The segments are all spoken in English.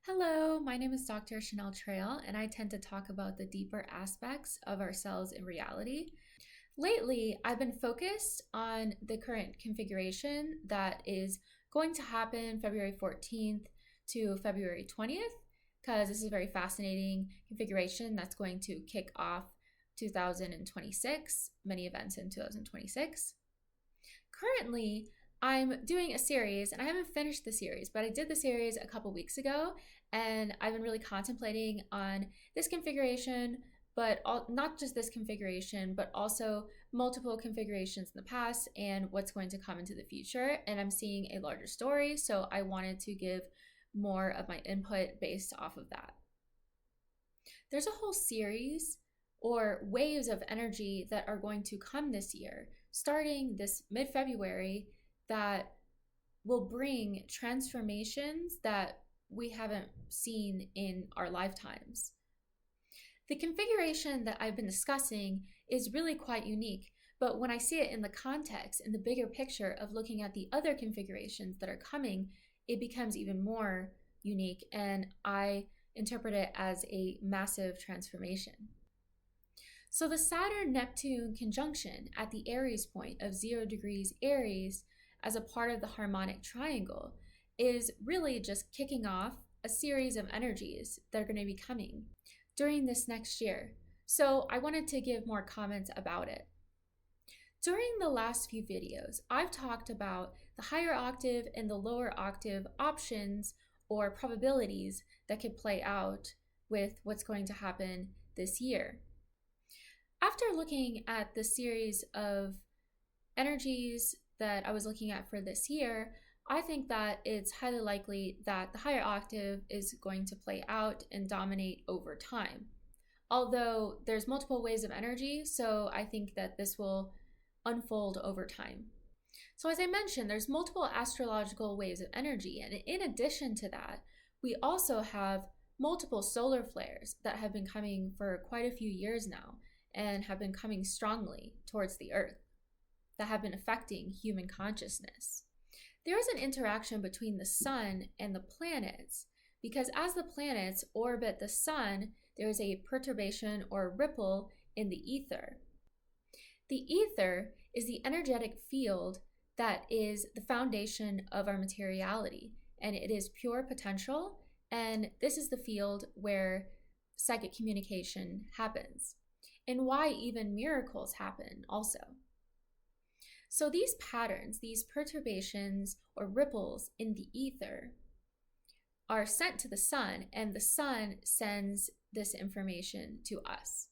Hello, my name is Dr. Chanel Trail, and I tend to talk about the deeper aspects of ourselves in reality. Lately, I've been focused on the current configuration that is going to happen February 14th to February 20th, because this is a very fascinating configuration that's going to kick off 2026, many events in 2026. Currently, I'm doing a series, and I haven't finished the series, but I did the series a couple weeks ago, and I've been really contemplating on this configuration, but not just this configuration, but also multiple configurations in the past and what's going to come into the future. And I'm seeing a larger story, so I wanted to give more of my input based off of that. There's a whole series or waves of energy that are going to come this year, starting this mid-February, that will bring transformations that we haven't seen in our lifetimes. The configuration that I've been discussing is really quite unique, but when I see it in the context, in the bigger picture of looking at the other configurations that are coming, it becomes even more unique, and I interpret it as a massive transformation. So the Saturn-Neptune conjunction at the Aries point of 0 degrees Aries as a part of the harmonic triangle is really just kicking off a series of energies that are going to be coming during this next year. So I wanted to give more comments about it. During the last few videos, I've talked about the higher octave and the lower octave options or probabilities that could play out with what's going to happen this year. After looking at the series of energies that I was looking at for this year, I think that it's highly likely that the higher octave is going to play out and dominate over time. Although there's multiple waves of energy, so I think that this will unfold over time. So as I mentioned, there's multiple astrological waves of energy, and in addition to that, we also have multiple solar flares that have been coming for quite a few years now and have been coming strongly towards the Earth, that have been affecting human consciousness. There is an interaction between the sun and the planets, because as the planets orbit the sun, there is a perturbation or ripple in the ether. The ether is the energetic field that is the foundation of our materiality, and it is pure potential, and this is the field where psychic communication happens, and why even miracles happen also. So these patterns, these perturbations or ripples in the ether are sent to the sun, and the sun sends this information to us.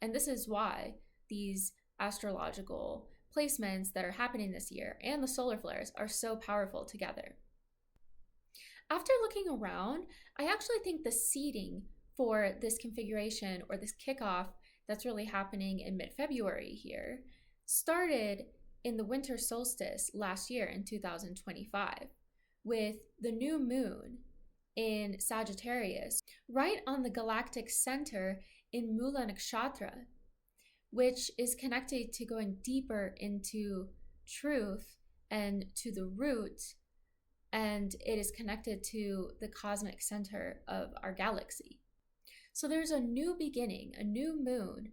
And this is why these astrological placements that are happening this year and the solar flares are so powerful together. After looking around, I actually think the seeding for this configuration or this kickoff that's really happening in mid-February here started in the winter solstice last year in 2025 with the new moon in Sagittarius right on the galactic center in Mula Nakshatra, which is connected to going deeper into truth and to the root, and it is connected to the cosmic center of our galaxy. So there's a new beginning, a new moon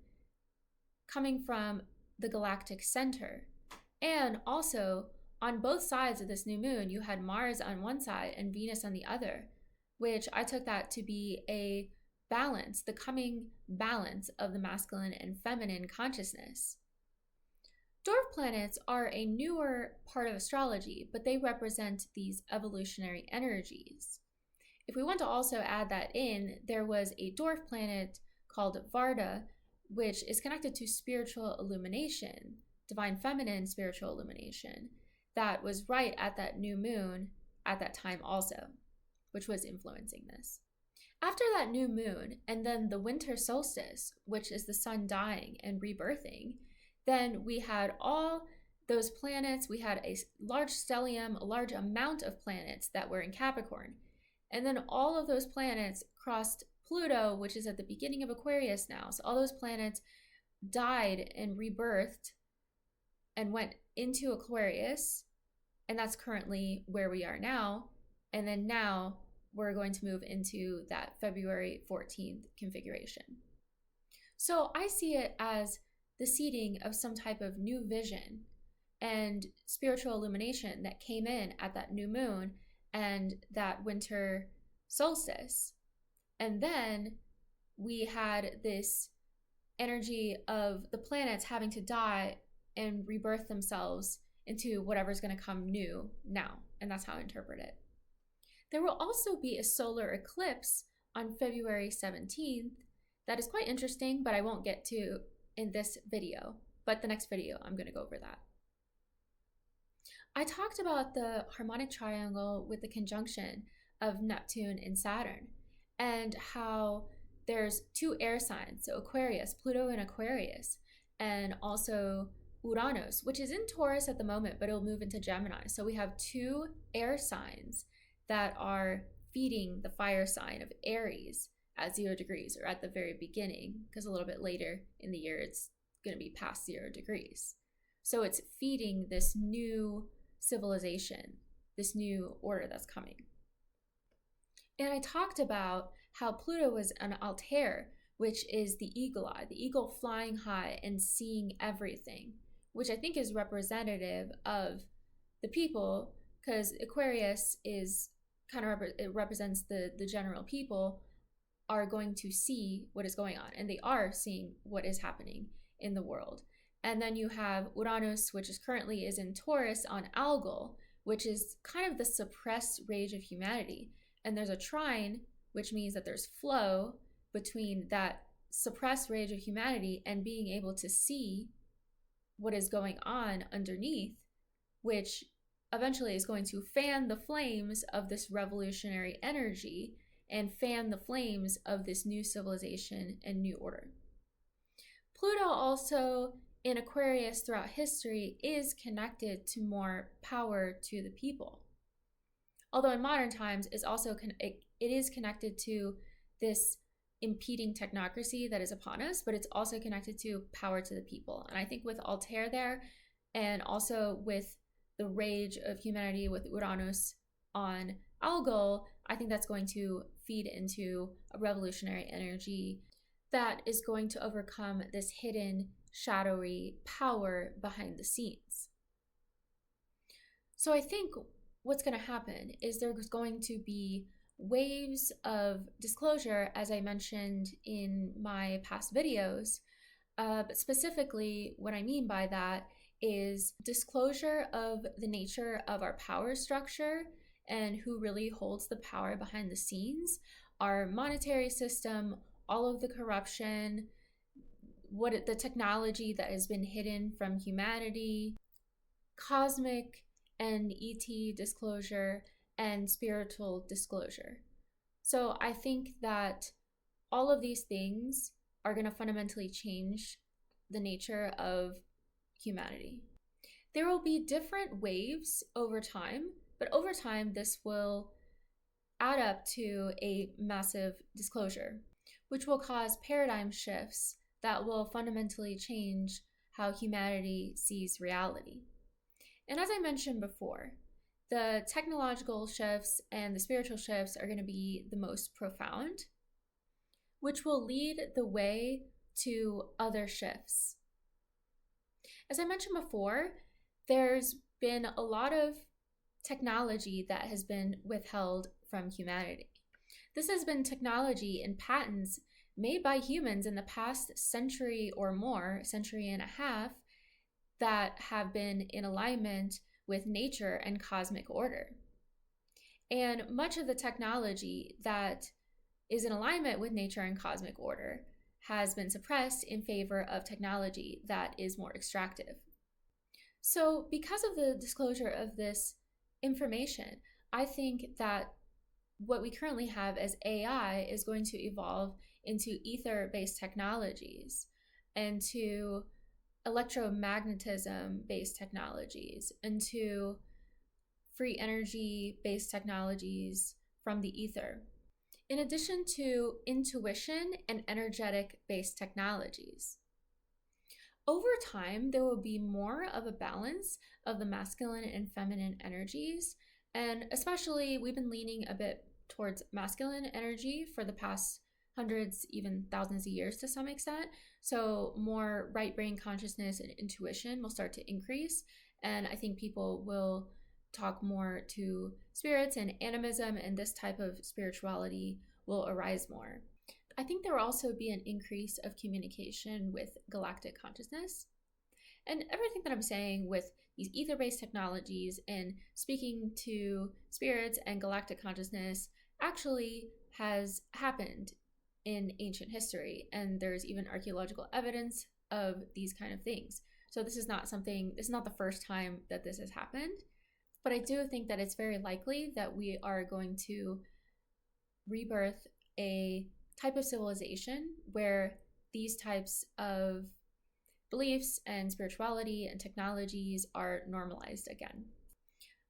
coming from the galactic center. And also, on both sides of this new moon, you had Mars on one side and Venus on the other, which I took that to be a balance, the coming balance of the masculine and feminine consciousness. Dwarf planets are a newer part of astrology, but they represent these evolutionary energies. If we want to also add that in, there was a dwarf planet called Varda, which is connected to spiritual illumination, divine feminine spiritual illumination, that was right at that new moon at that time also, which was influencing this. After that new moon, and then the winter solstice, which is the sun dying and rebirthing, then we had all those planets. We had a large stellium, a large amount of planets that were in Capricorn. And then all of those planets crossed Pluto, which is at the beginning of Aquarius now. So all those planets died and rebirthed and went into Aquarius, and that's currently where we are now. And then now we're going to move into that February 14th configuration. So I see it as the seeding of some type of new vision and spiritual illumination that came in at that new moon and that winter solstice. And then we had this energy of the planets having to die and rebirth themselves into whatever's going to come new now. And that's how I interpret it. There will also be a solar eclipse on February 17th. That is quite interesting, but I won't get to in this video. But the next video, I'm going to go over that. I talked about the harmonic triangle with the conjunction of Neptune and Saturn, and how there's two air signs, so Aquarius, Pluto in Aquarius, and also Uranus, which is in Taurus at the moment, but it'll move into Gemini. So we have two air signs that are feeding the fire sign of Aries at 0 degrees, or at the very beginning, because a little bit later in the year it's going to be past 0 degrees. So it's feeding this new civilization, this new order that's coming. And I talked about how Pluto was an Altair, which is the eagle eye, the eagle flying high and seeing everything, which I think is representative of the people, because Aquarius is kind of, it represents the general people are going to see what is going on, and they are seeing what is happening in the world. And then you have Uranus, which is currently is in Taurus on Algol, which is kind of the suppressed rage of humanity. And there's a trine, which means that there's flow between that suppressed rage of humanity and being able to see what is going on underneath, which eventually is going to fan the flames of this revolutionary energy and fan the flames of this new civilization and new order. Pluto also in Aquarius throughout history is connected to more power to the people. Although in modern times is also it is connected to this impeding technocracy that is upon us, but it's also connected to power to the people. And I think with Altair there, and also with the rage of humanity with Uranus on Algol, I think that's going to feed into a revolutionary energy that is going to overcome this hidden, shadowy power behind the scenes. So I think what's going to happen is there's going to be waves of disclosure, as I mentioned in my past videos. But specifically, what I mean by that is disclosure of the nature of our power structure and who really holds the power behind the scenes, our monetary system, all of the corruption, the technology that has been hidden from humanity, cosmic and ET disclosure, and spiritual disclosure. So I think that all of these things are going to fundamentally change the nature of humanity. There will be different waves over time, but over time this will add up to a massive disclosure, which will cause paradigm shifts that will fundamentally change how humanity sees reality. And as I mentioned before, the technological shifts and the spiritual shifts are going to be the most profound, which will lead the way to other shifts. As I mentioned before, there's been a lot of technology that has been withheld from humanity. This has been technology and patents made by humans in the past century or more, century and a half, that have been in alignment with nature and cosmic order. And much of the technology that is in alignment with nature and cosmic order has been suppressed in favor of technology that is more extractive. So because of the disclosure of this information, I think that what we currently have as AI is going to evolve into ether-based technologies, and to electromagnetism-based technologies, and to free energy-based technologies from the ether, in addition to intuition and energetic-based technologies. Over time, there will be more of a balance of the masculine and feminine energies, and especially we've been leaning a bit towards masculine energy for the past hundreds, even thousands of years to some extent. So more right brain consciousness and intuition will start to increase. And I think people will talk more to spirits and animism, and this type of spirituality will arise more. I think there will also be an increase of communication with galactic consciousness. And everything that I'm saying with these ether based technologies and speaking to spirits and galactic consciousness actually has happened in ancient history. And there's even archaeological evidence of these kind of things. So this is not the first time that this has happened. But I do think that it's very likely that we are going to rebirth a type of civilization where these types of beliefs and spirituality and technologies are normalized again.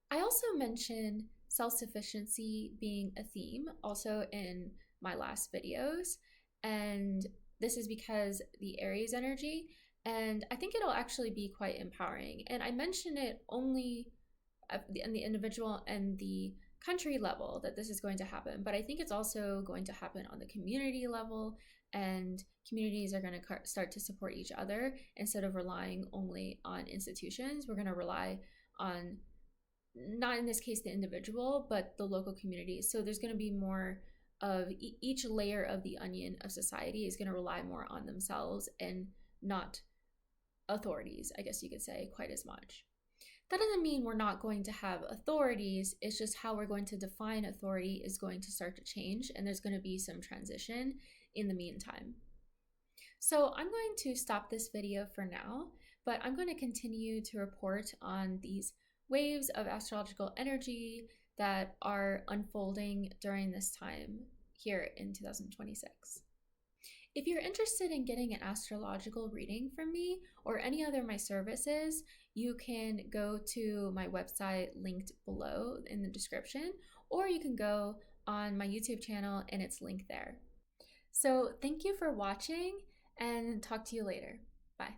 I also mentioned self-sufficiency being a theme also in my last videos, and this is because the Aries energy, and I think it'll actually be quite empowering. And I mention it only in the individual and the country level that this is going to happen, but I think it's also going to happen on the community level, and communities are going to start to support each other instead of relying only on institutions. We're going to rely on, not in this case the individual, but the local communities. So there's going to be more of each layer of the onion of society is going to rely more on themselves and not authorities, I guess you could say, quite as much. That doesn't mean we're not going to have authorities. It's just how we're going to define authority is going to start to change, and there's going to be some transition in the meantime. So I'm going to stop this video for now, but I'm going to continue to report on these waves of astrological energy that are unfolding during this time here in 2026. If you're interested in getting an astrological reading from me or any other of my services, you can go to my website linked below in the description, or you can go on my YouTube channel and it's linked there. So thank you for watching, and talk to you later. Bye.